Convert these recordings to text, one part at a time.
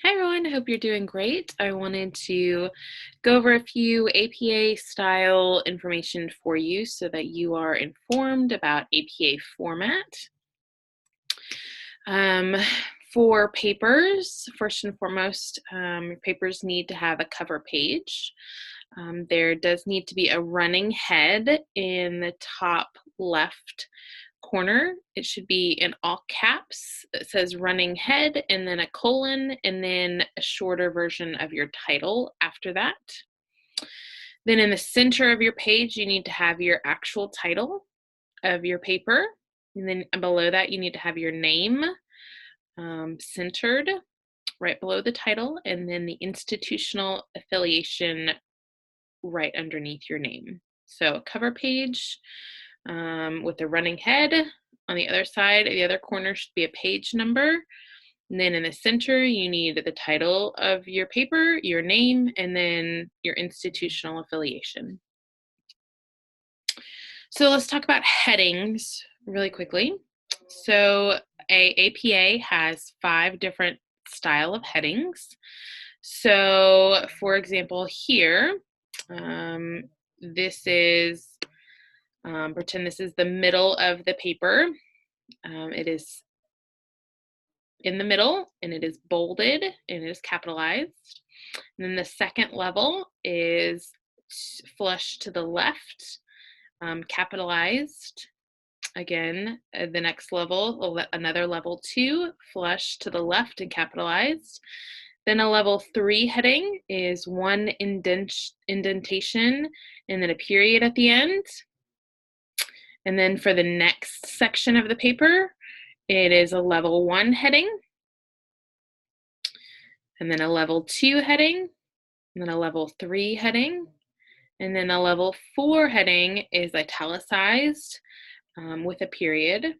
Hi everyone, I hope you're doing great. I wanted to go over a few APA style information for you so that you are informed about APA format. Um, for papers, first and foremost, papers need to have a cover page. There does need to be a running head in the top left corner. It should be in all caps. It says running head and then a colon and then a shorter version of your title after that. Then in the center of your page, you need to have your actual title of your paper. And then below that, you need to have your name centered right below the title, and then the institutional affiliation right underneath your name. So a cover page with a running head. On the other side, the other corner should be a page number. And then in the center, you need the title of your paper, your name, and then your institutional affiliation. So let's talk about headings really quickly. So a APA has 5 different style of headings. So for example, here, this is, pretend this is the middle of the paper. It is in the middle and it is bolded and it is capitalized. And then the second level is flush to the left, capitalized. Again, the next level, another level 2, flush to the left and capitalized. Then a level 3 heading is one indentation and then a period at the end. And then for the next section of the paper, it is a level 1 heading, and then a level 2 heading, and then a level 3 heading, and then a level 4 heading is italicized with a period.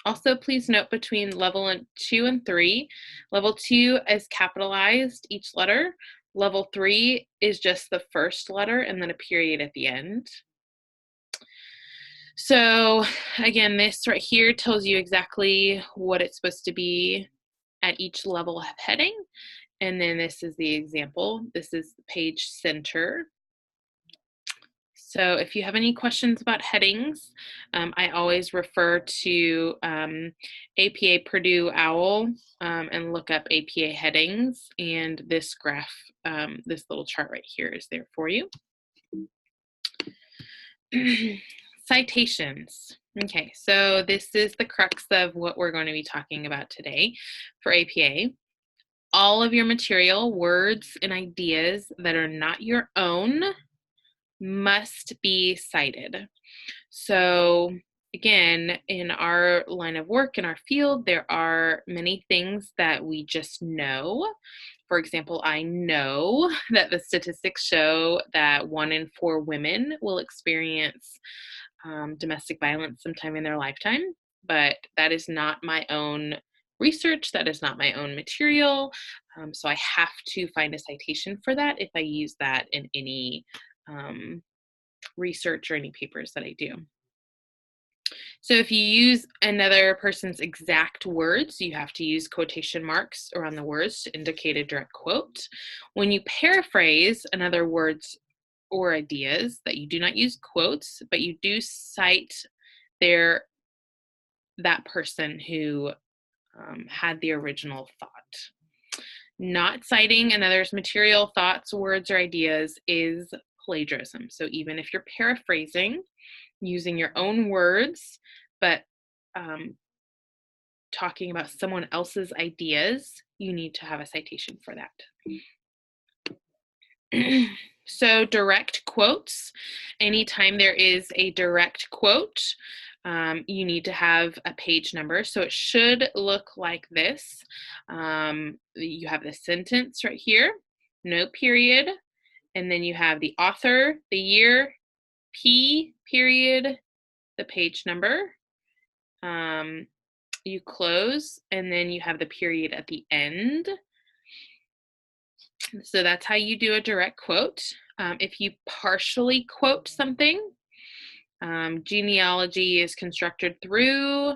Also, please note between level 2 and 3, level 2 is capitalized each letter. Level 3 is just the first letter and then a period at the end. So again, this right here tells you exactly what it's supposed to be at each level of heading. And then this is the example. This is the page center. So if you have any questions about headings, I always refer to APA Purdue OWL and look up APA headings. And this graph, this little chart right here is there for you. Citations. Okay, so this is the crux of what we're going to be talking about today for APA. All of your material, words, and ideas that are not your own must be cited. So again, in our line of work, in our field, there are many things that we just know. For example, I know that the statistics show that 1 in 4 women will experience domestic violence sometime in their lifetime, but that is not my own research, that is not my own material, so I have to find a citation for that if I use that in any research or any papers that I do. So if you use another person's exact words, you have to use quotation marks around the words to indicate a direct quote. When you paraphrase another words or ideas, that you do not use quotes, but you do cite that person who had the original thought. Not citing another's material, thoughts, words, or ideas is plagiarism. So even if you're paraphrasing, using your own words, but talking about someone else's ideas, you need to have a citation for that. So direct quotes, anytime there is a direct quote, you need to have a page number. So it should look like this. You have the sentence right here, no period, and then you have the author, the year, P period, the page number. You close, and then you have the period at the end. So that's how you do a direct quote. If you partially quote something, genealogy is constructed through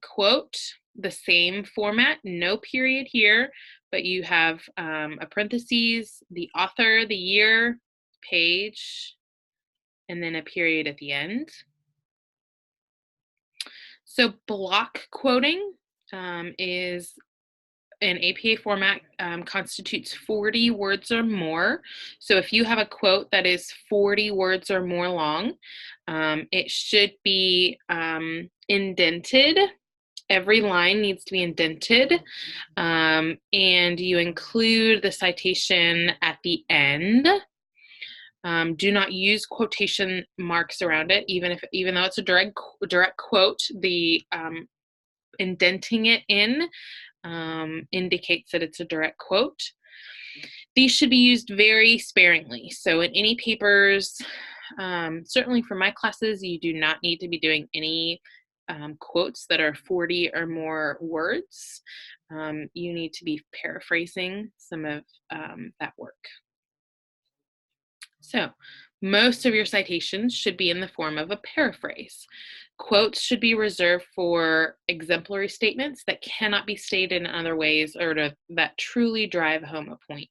quote, the same format, no period here, but you have a parentheses, the author, the year, page, and then a period at the end. So block quoting is an APA format, constitutes 40 words or more. So if you have a quote that is 40 words or more long, it should be indented. Every line needs to be indented, and you include the citation at the end. Do not use quotation marks around it, even though it's a direct quote. The indenting it in indicates that it's a direct quote. These should be used very sparingly. So in any papers, certainly for my classes, you do not need to be doing any quotes that are 40 or more words. You need to be paraphrasing some of that work. So most of your citations should be in the form of a paraphrase. Quotes should be reserved for exemplary statements that cannot be stated in other ways or that truly drive home a point.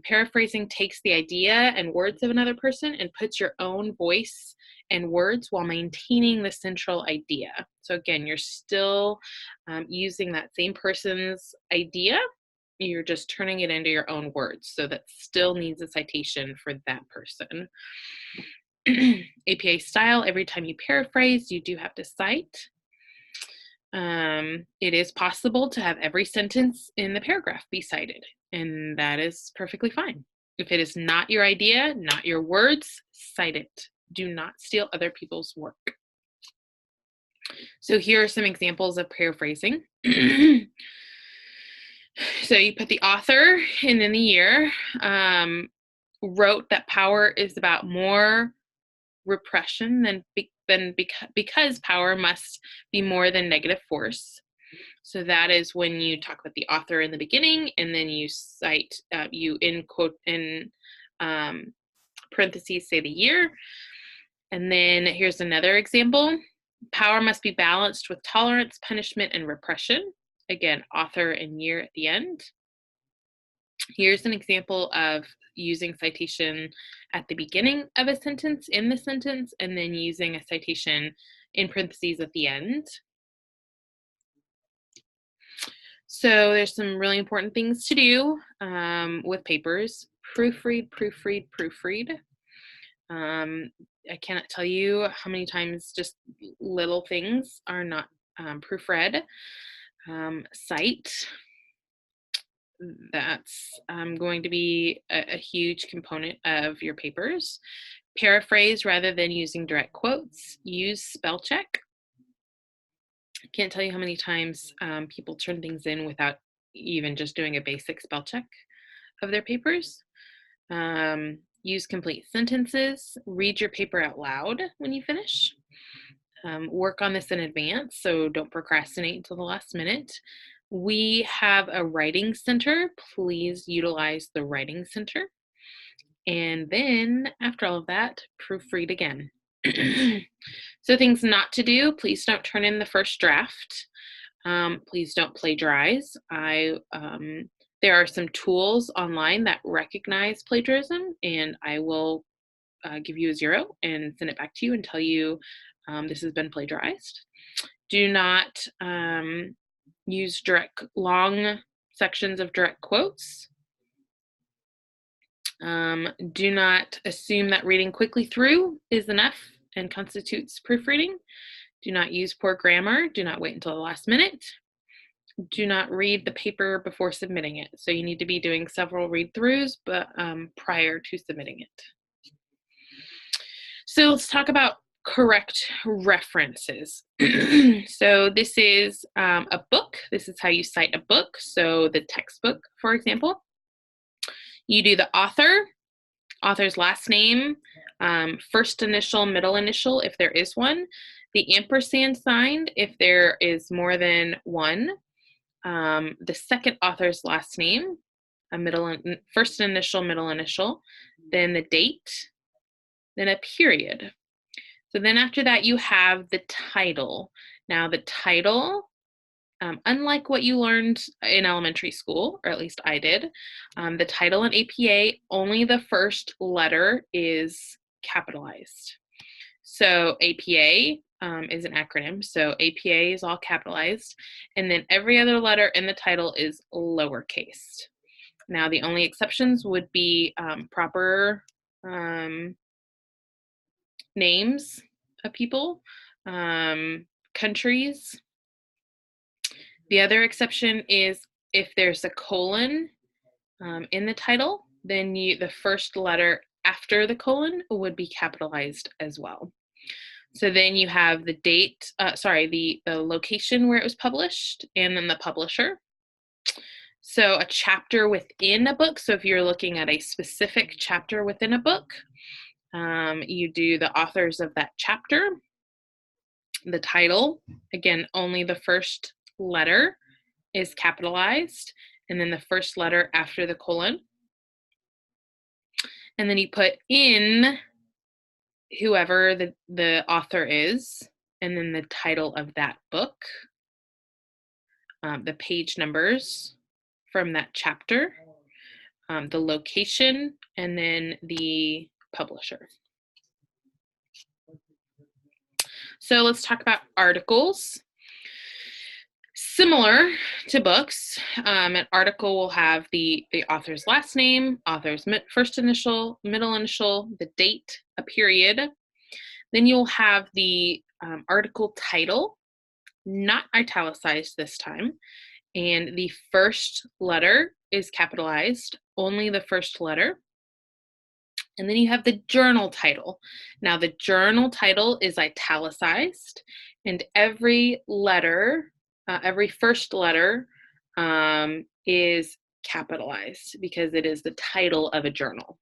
Paraphrasing takes the idea and words of another person and puts your own voice and words while maintaining the central idea. So again, you're still using that same person's idea, you're just turning it into your own words. So that still needs a citation for that person. APA style, every time you paraphrase, you do have to cite. It is possible to have every sentence in the paragraph be cited, and that is perfectly fine. If it is not your idea, not your words, cite it. Do not steal other people's work. So here are some examples of paraphrasing. So you put the author and then the year, wrote that power is about more repression because power must be more than negative force. So that is when you talk about the author in the beginning, and then you cite, you in quote in parentheses say the year. And then here's another example. Power must be balanced with tolerance, punishment, and repression. Again, author and year at the end. Here's an example of using citation at the beginning of a sentence, in the sentence, and then using a citation in parentheses at the end. So there's some really important things to do with papers. Proofread, proofread, proofread. I cannot tell you how many times just little things are not proofread. Cite. That's going to be a huge component of your papers. Paraphrase rather than using direct quotes. Use spell check. I can't tell you how many times people turn things in without even just doing a basic spell check of their papers. Use complete sentences. Read your paper out loud when you finish. Work on this in advance, so don't procrastinate until the last minute. We have a writing center. Please utilize the writing center. And then after all of that, proofread again. So things not to do, please don't turn in the first draft. Please don't plagiarize. There are some tools online that recognize plagiarism, and I will give you a 0 and send it back to you and tell you this has been plagiarized. Do not use long sections of direct quotes. Do not assume that reading quickly through is enough and constitutes proofreading. Do not use poor grammar. Do not wait until the last minute. Do not read the paper before submitting it. So you need to be doing several read-throughs but prior to submitting it. So let's talk about correct references. So this is a book. This is how you cite a book. So the textbook, for example, you do the author, author's last name, first initial, middle initial, if there is one, the ampersand sign, if there is more than one, the second author's last name, first initial, middle initial, then the date, then a period. So then after that, you have the title. Now the title Unlike what you learned in elementary school, or at least I did, the title in APA, only the first letter is capitalized. So APA is an acronym. So APA is all capitalized, and then every other letter in the title is lowercase. Now, the only exceptions would be proper names of people, countries. The other exception is if there's a colon in the title, then the first letter after the colon would be capitalized as well. So then you have the date, the location where it was published, and then the publisher. So a chapter within a book, so if you're looking at a specific chapter within a book, you do the authors of that chapter. The title, again, only the first letter is capitalized, and then the first letter after the colon. And then you put in whoever the author is, and then the title of that book, the page numbers from that chapter, the location, and then the publisher. So let's talk about articles. Similar to books, an article will have the author's last name, author's first initial, middle initial, the date, a period. Then you'll have the article title, not italicized this time, and the first letter is capitalized, only the first letter. And then you have the journal title. Now the journal title is italicized, and every letter, every first letter is capitalized because it is the title of a journal.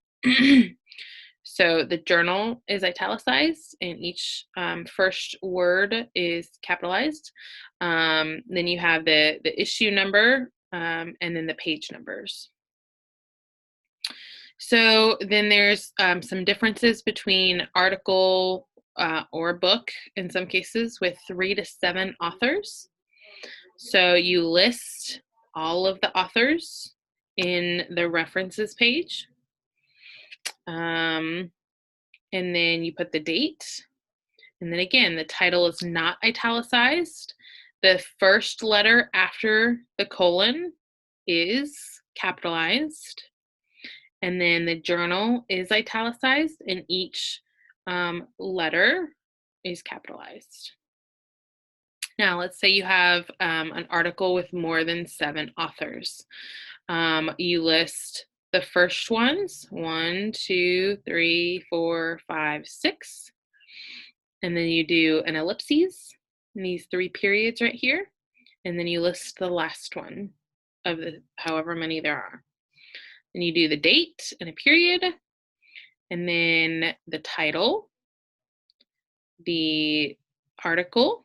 So the journal is italicized, and each first word is capitalized. Then you have the issue number, and then the page numbers. So then there's some differences between article or book in some cases with 3 to 7 authors. So you list all of the authors in the references page. And then you put the date. And then again, the title is not italicized. The first letter after the colon is capitalized. And then the journal is italicized, and each letter is capitalized. Now, let's say you have an article with more than 7 authors. You list the first ones, 1, 2, 3, 4, 5, 6. And then you do an ellipses in these 3 periods right here. And then you list the last one of the however many there are. And you do the date and a period, and then the title, the article,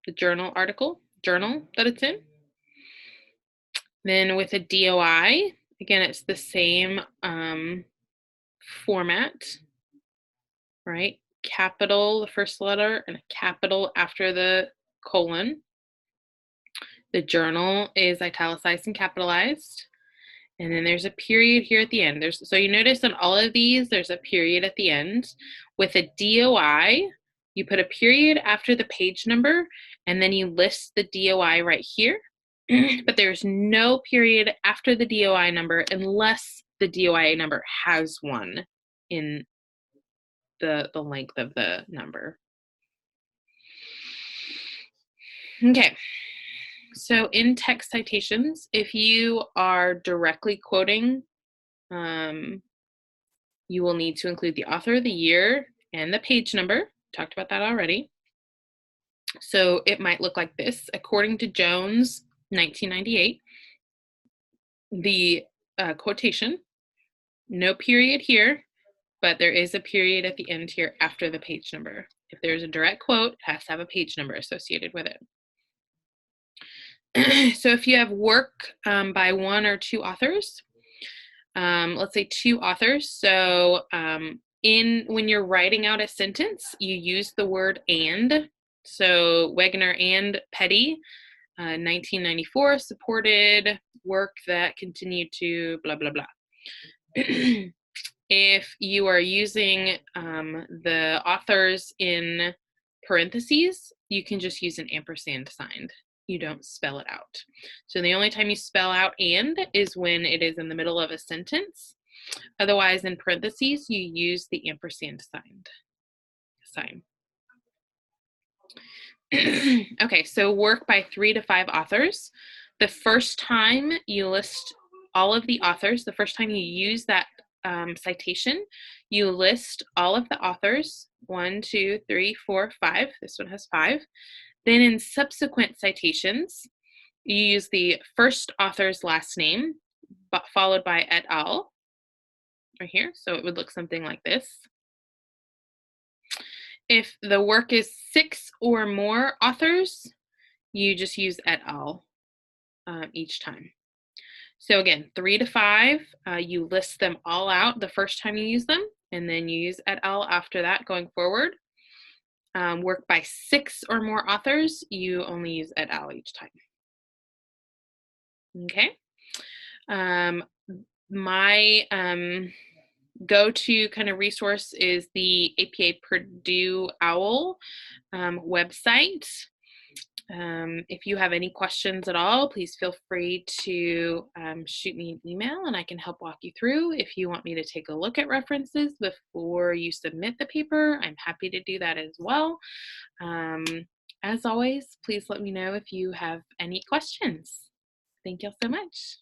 the journal that it's in. Then with a DOI, again, it's the same format, right? Capital, the first letter, and a capital after the colon. The journal is italicized and capitalized. And then there's a period here at the end. So you notice on all of these, there's a period at the end. With a DOI, you put a period after the page number, and then you list the DOI right here. But there's no period after the DOI number unless the DOI number has one in the length of the number. Okay. So in text citations, if you are directly quoting, you will need to include the author, the year, and the page number. Talked about that already. So it might look like this. According to Jones, 1998, the quotation, no period here, but there is a period at the end here after the page number. If there's a direct quote, it has to have a page number associated with it. So if you have work by 1 or 2 authors, let's say 2 authors. So when you're writing out a sentence, you use the word and. So Wegener and Petty, 1994, supported work that continued to blah, blah, blah. If you are using the authors in parentheses, you can just use an ampersand sign. You don't spell it out. So the only time you spell out and is when it is in the middle of a sentence. Otherwise, in parentheses, you use the ampersand sign. Okay, so work by 3 to 5 authors. The first time you list all of the authors, the first time you use that citation, you list all of the authors, 1, 2, 3, 4, 5. This one has 5. Then in subsequent citations, you use the first author's last name, but followed by et al. Right here. So it would look something like this. If the work is 6 or more authors, you just use et al. Each time. So again, 3 to 5, you list them all out the first time you use them, and then you use et al. After that going forward. Work by 6 or more authors, you only use et al. Each time. Okay. My go-to kind of resource is the APA Purdue OWL website. If you have any questions at all, please feel free to shoot me an email and I can help walk you through. If you want me to take a look at references before you submit the paper, I'm happy to do that as well. As always, please let me know if you have any questions. Thank you all so much.